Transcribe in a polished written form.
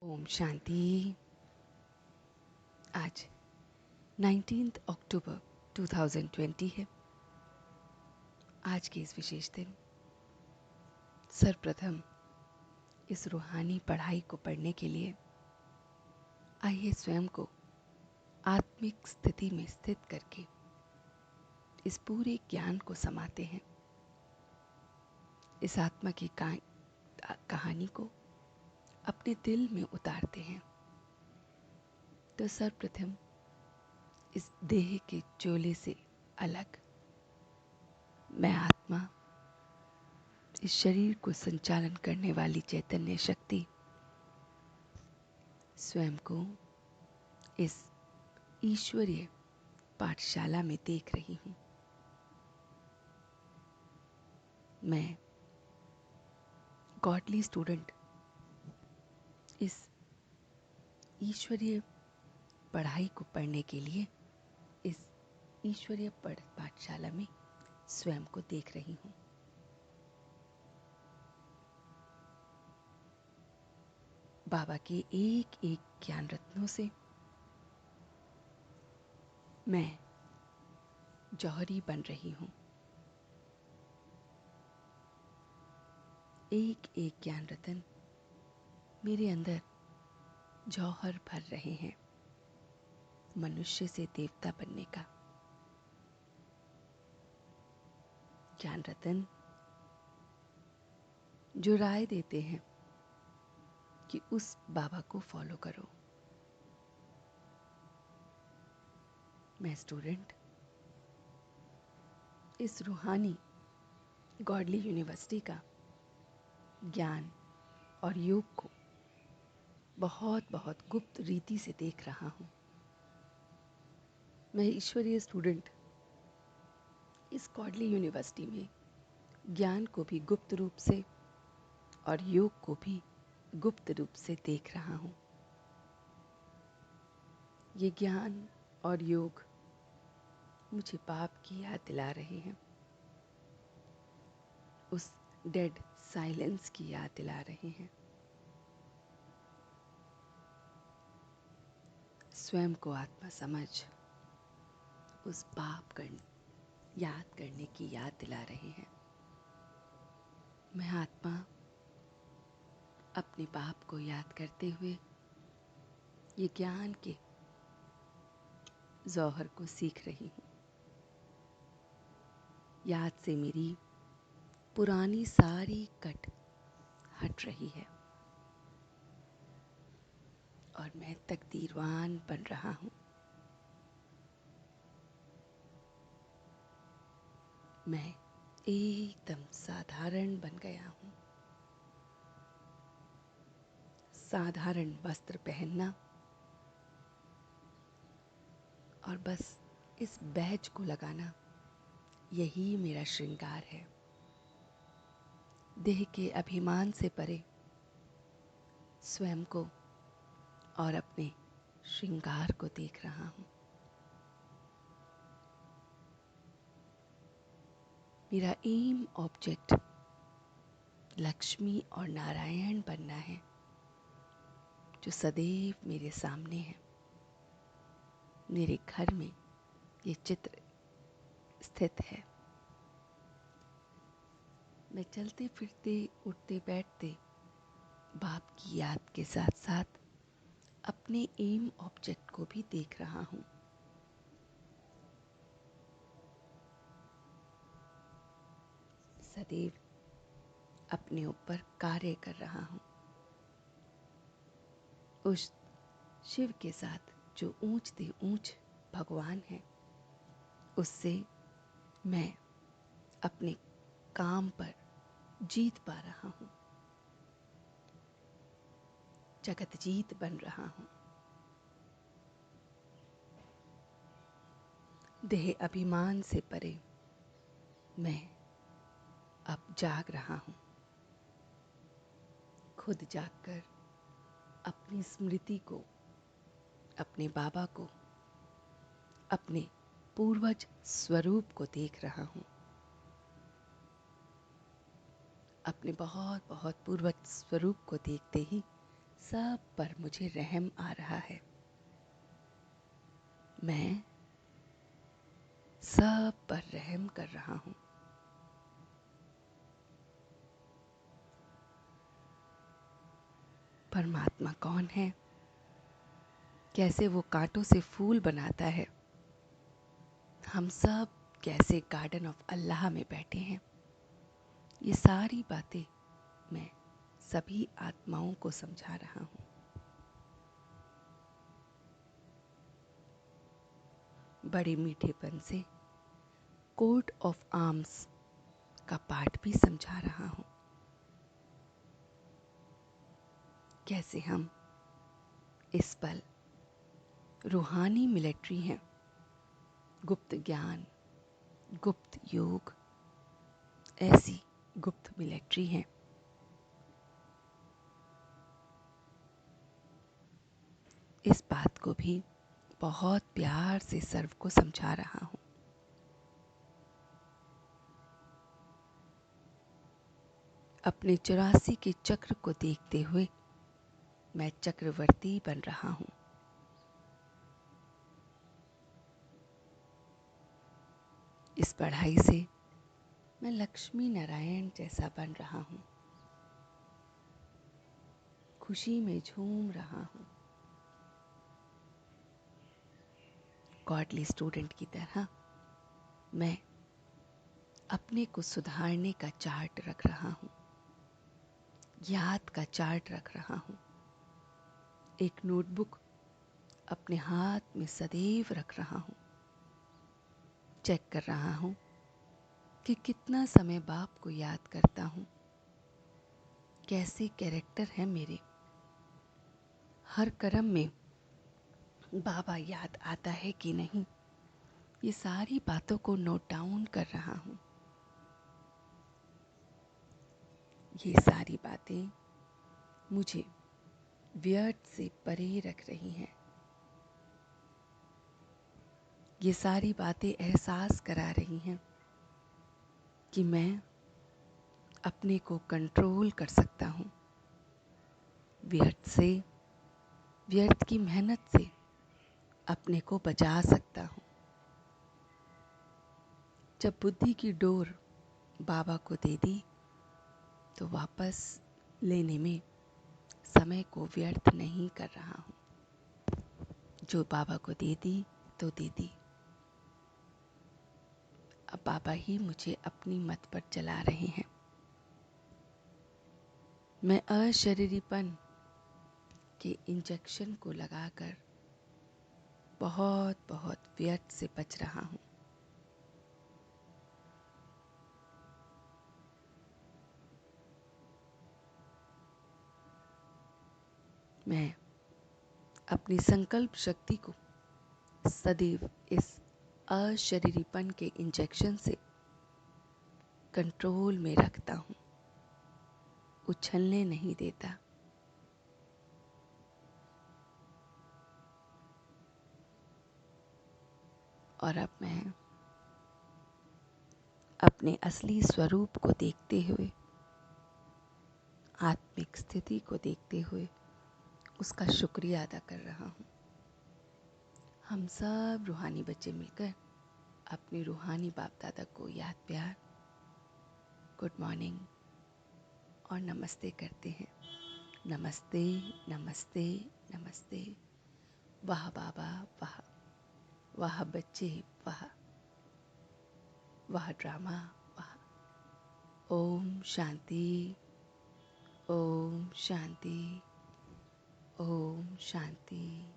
ओम शांति। आज 19 अक्टूबर 2020 है। आज के इस विशेष दिन सर्वप्रथम इस रूहानी पढ़ाई को पढ़ने के लिए आइए स्वयं को आत्मिक स्थिति में स्थित करके इस पूरे ज्ञान को समाते हैं। इस आत्मा की कहानी को अपने दिल में उतारते हैं। तो सर्वप्रथम इस देह के चोले से अलग मैं आत्मा, इस शरीर को संचालन करने वाली चैतन्य शक्ति, स्वयं को इस ईश्वरीय पाठशाला में देख रही हूँ। मैं गॉडली स्टूडेंट इस ईश्वरीय पढ़ाई को पढ़ने के लिए इस ईश्वरीय पाठशाला में स्वयं को देख रही हूँ। बाबा के एक एक ज्ञान रत्नों से मैं जौहरी बन रही हूँ। एक एक ज्ञान रतन मेरे अंदर जौहर भर रहे हैं, मनुष्य से देवता बनने का। ज्ञान रतन जो राय देते हैं कि उस बाबा को फॉलो करो। मैं स्टूडेंट इस रूहानी गॉडली यूनिवर्सिटी का ज्ञान और योग को बहुत बहुत गुप्त रीति से देख रहा हूँ। मैं ईश्वरीय स्टूडेंट इस गॉडली यूनिवर्सिटी में ज्ञान को भी गुप्त रूप से और योग को भी गुप्त रूप से देख रहा हूँ। ये ज्ञान और योग मुझे पाप की याद दिला रहे हैं, उस डेड साइलेंस की याद दिला रहे हैं। स्वयं को आत्मा समझ उस पाप याद करने की याद दिला रहे हैं। मैं आत्मा अपने पाप को याद करते हुए ये ज्ञान के जौहर को सीख रही हूँ। याद से मेरी पुरानी सारी कट हट रही है और मैं तकदीरवान बन रहा हूँ। मैं एकदम साधारण बन गया हूँ। साधारण वस्त्र पहनना और बस इस बैज को लगाना, यही मेरा श्रृंगार है। देह के अभिमान से परे स्वयं को और अपने श्रृंगार को देख रहा हूँ। मेरा एम ऑब्जेक्ट लक्ष्मी और नारायण बनना है, जो सदैव मेरे सामने है। मेरे घर में ये चित्र स्थित है। मैं चलते फिरते उठते बैठते बाप की याद के साथ साथ अपने एम ऑब्जेक्ट को भी देख रहा हूँ। सदैव अपने ऊपर कार्य कर रहा हूँ। उस शिव के साथ जो ऊंचते ऊंच भगवान है, उससे मैं अपने काम पर जीत पा रहा हूँ, जगत जीत बन रहा हूँ। देह अभिमान से परे मैं अब जाग रहा हूँ। खुद जागकर अपनी स्मृति को, अपने बाबा को, अपने पूर्वज स्वरूप को देख रहा हूँ। अपने बहुत बहुत पूर्वज स्वरूप को देखते ही सब पर मुझे रहम आ रहा है। मैं सब पर रहम कर रहा हूँ। परमात्मा कौन है? कैसे वो कांटों से फूल बनाता है? हम सब कैसे गार्डन ऑफ अल्लाह में बैठे हैं? ये सारी बातें मैं सभी आत्माओं को समझा रहा हूँ। बड़े मीठेपन से कोर्ट ऑफ आर्म्स का पाठ भी समझा रहा हूँ। कैसे हम इस पल रूहानी मिलिट्री हैं। गुप्त ज्ञान, गुप्त योग, ऐसी गुप्त मिलिट्री हैं। इस बात को भी बहुत प्यार से सर्व को समझा रहा हूँ। अपने 84 के चक्र को देखते हुए मैं चक्रवर्ती बन रहा हूँ। इस पढ़ाई से मैं लक्ष्मी नारायण जैसा बन रहा हूँ। खुशी में झूम रहा हूँ। गॉडली स्टूडेंट की तरह मैं अपने को सुधारने का चार्ट रख रहा हूँ। याद का चार्ट रख रहा हूँ। एक नोटबुक अपने हाथ में सदैव रख रहा हूँ। चेक कर रहा हूँ कि कितना समय बाप को याद करता हूँ। कैसे कैरेक्टर है मेरे। हर कर्म में बाबा याद आता है कि नहीं, ये सारी बातों को नोट डाउन कर रहा हूँ। ये सारी बातें मुझे व्यर्थ से परे रख रही हैं। ये सारी बातें एहसास करा रही हैं कि मैं अपने को कंट्रोल कर सकता हूँ। व्यर्थ से, व्यर्थ की मेहनत से अपने को बचा सकता हूँ। जब बुद्धि की डोर बाबा को दे दी तो वापस लेने में समय को व्यर्थ नहीं कर रहा हूँ। जो बाबा को दे दी तो दे दी। अब बाबा ही मुझे अपनी मत पर चला रहे हैं। मैं अशरीरीपन के इंजेक्शन को लगाकर बहुत बहुत व्यर्थ से बच रहा हूँ। मैं अपनी संकल्प शक्ति को सदैव इस अशरीरीपन के इंजेक्शन से कंट्रोल में रखता हूँ, उछलने नहीं देता। और अब मैं अपने असली स्वरूप को देखते हुए, आत्मिक स्थिति को देखते हुए उसका शुक्रिया अदा कर रहा हूँ। हम सब रूहानी बच्चे मिलकर अपने रूहानी बाप दादा को याद, प्यार, गुड मॉर्निंग और नमस्ते करते हैं। नमस्ते, नमस्ते, नमस्ते। वाह बाबा वाह, वाह बच्चे वाह, वाह ड्रामा वाह। ओम शांति, ओम शांति, ओम शांति।